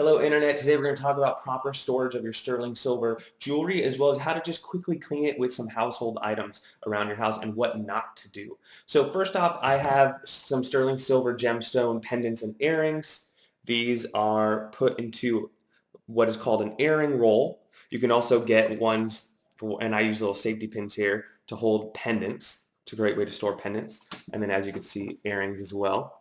Hello Internet, today we're going to talk about proper storage of your sterling silver jewelry as well as how to just quickly clean it with some household items around your house and what not to do. So first off, I have some sterling silver gemstone pendants and earrings. These are put into what is called an earring roll. You can also get ones, and I use little safety pins here to hold pendants. It's a great way to store pendants. And then as you can see, earrings as well.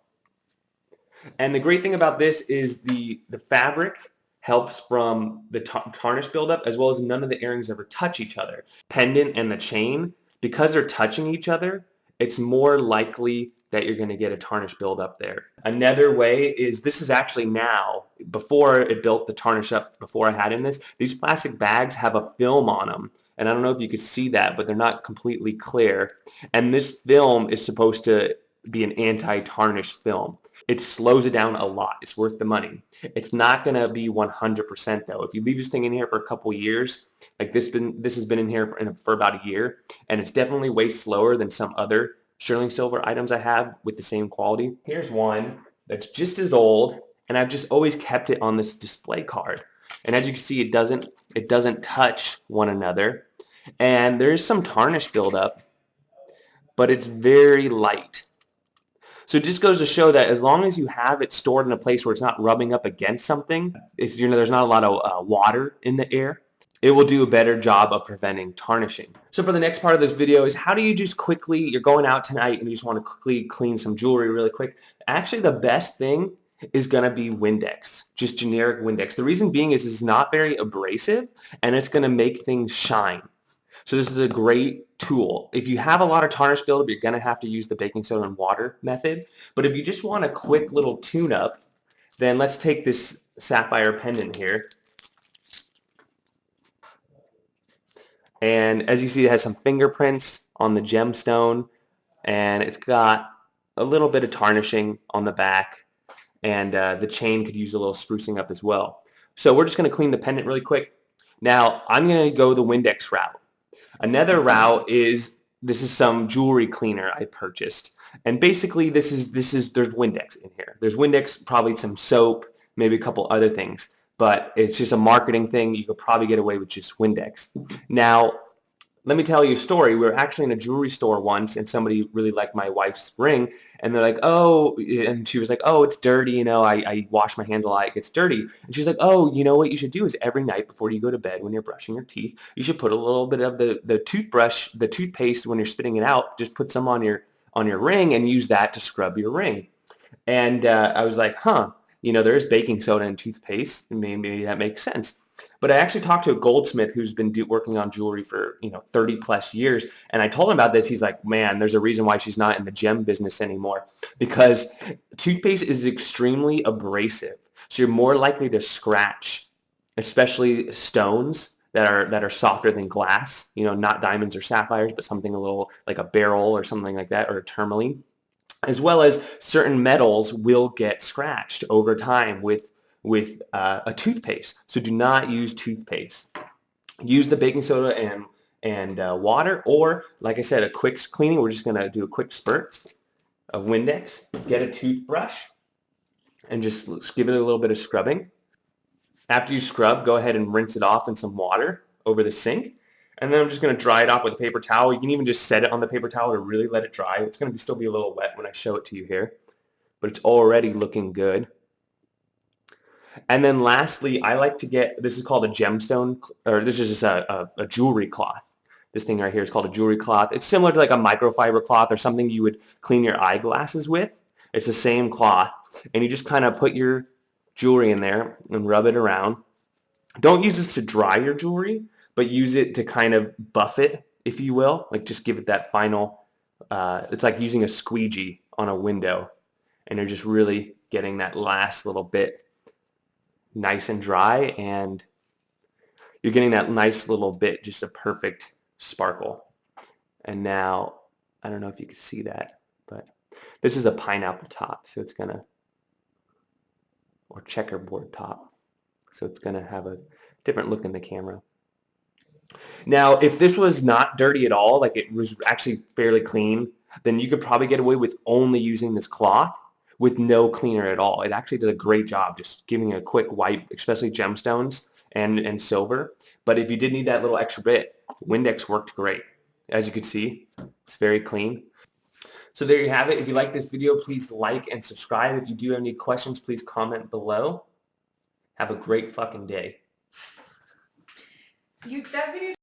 And the great thing about this is the fabric helps from the tarnish buildup, as well as none of the earrings ever touch each other. Pendant and the chain, because they're touching each other, it's more likely that you're going to get a tarnish buildup there. Another way is, this is actually now, before it built the tarnish up, before I had in this, these plastic bags have a film on them. And I don't know if you could see that, but they're not completely clear. And this film is supposed to be an anti-tarnish film. It slows it down a lot. It's worth the money. It's not going to be 100% though. If you leave this thing in here for a couple years, like this has been in here for about a year, and it's definitely way slower than some other sterling silver items I have with the same quality. Here's one that's just as old, and I've just always kept it on this display card. And as you can see, it doesn't touch one another, and there's some tarnish buildup, but it's very light. So it just goes to show that as long as you have it stored in a place where it's not rubbing up against something, if there's not a lot of water in the air, it will do a better job of preventing tarnishing. So for the next part of this video is, how do you just quickly, you're going out tonight and you just want to quickly clean some jewelry really quick. Actually, the best thing is going to be Windex, just generic Windex. The reason being is it's not very abrasive and it's going to make things shine. So this is a great tool. If you have a lot of tarnish buildup, you're going to have to use the baking soda and water method. But if you just want a quick little tune-up, then let's take this sapphire pendant here. And as you see, it has some fingerprints on the gemstone, and it's got a little bit of tarnishing on the back, and the chain could use a little sprucing up as well. So we're just going to clean the pendant really quick. Now, I'm going to go the Windex route. Another route is, this is some jewelry cleaner I purchased. And basically there's Windex in here. There's Windex, probably some soap, maybe a couple other things. But it's just a marketing thing. You could probably get away with just Windex. Now, let me tell you a story. We were actually in a jewelry store once, and somebody really liked my wife's ring, and they're like, oh, and she was like, oh, it's dirty, I wash my hands a lot, it gets dirty. And she's like, oh, you know what you should do is every night before you go to bed, when you're brushing your teeth, you should put a little bit of the toothpaste, when you're spitting it out, just put some on your ring and use that to scrub your ring. And I was like, huh, there is baking soda in toothpaste, and maybe that makes sense. But I actually talked to a goldsmith who's been working on jewelry for 30 plus years, and I told him about this. He's like, man, there's a reason why she's not in the gem business anymore, because toothpaste is extremely abrasive. So you're more likely to scratch, especially stones that are softer than glass, not diamonds or sapphires, but something a little like a beryl or something like that, or a tourmaline, as well as certain metals will get scratched over time with a toothpaste. So do not use toothpaste. Use the baking soda and water, or like I said, a quick cleaning. We're just going to do a quick spurt of Windex. Get a toothbrush and just give it a little bit of scrubbing. After you scrub, go ahead and rinse it off in some water over the sink. And then I'm just going to dry it off with a paper towel. You can even just set it on the paper towel to really let it dry. It's going to still be a little wet when I show it to you here, but it's already looking good. And then lastly, I like to get, this is called a gemstone, or this is just a jewelry cloth. This thing right here is called a jewelry cloth. It's similar to like a microfiber cloth or something you would clean your eyeglasses with. It's the same cloth. And you just kind of put your jewelry in there and rub it around. Don't use this to dry your jewelry, but use it to kind of buff it, if you will. Like just give it that final, it's like using a squeegee on a window. And you're just really getting that last little bit nice and dry, and you're getting that nice little bit, just a perfect sparkle. And now, I don't know if you can see that, but this is a pineapple top, so it's gonna, or checkerboard top, so it's gonna have a different look in the camera. Now, if this was not dirty at all, like it was actually fairly clean, then you could probably get away with only using this cloth with no cleaner at all. It actually does a great job just giving a quick wipe, especially gemstones and silver. But if you did need that little extra bit, Windex worked great. As you can see, it's very clean. So there you have it. If you like this video, please like and subscribe. If you do have any questions, please comment below. Have a great fucking day. That video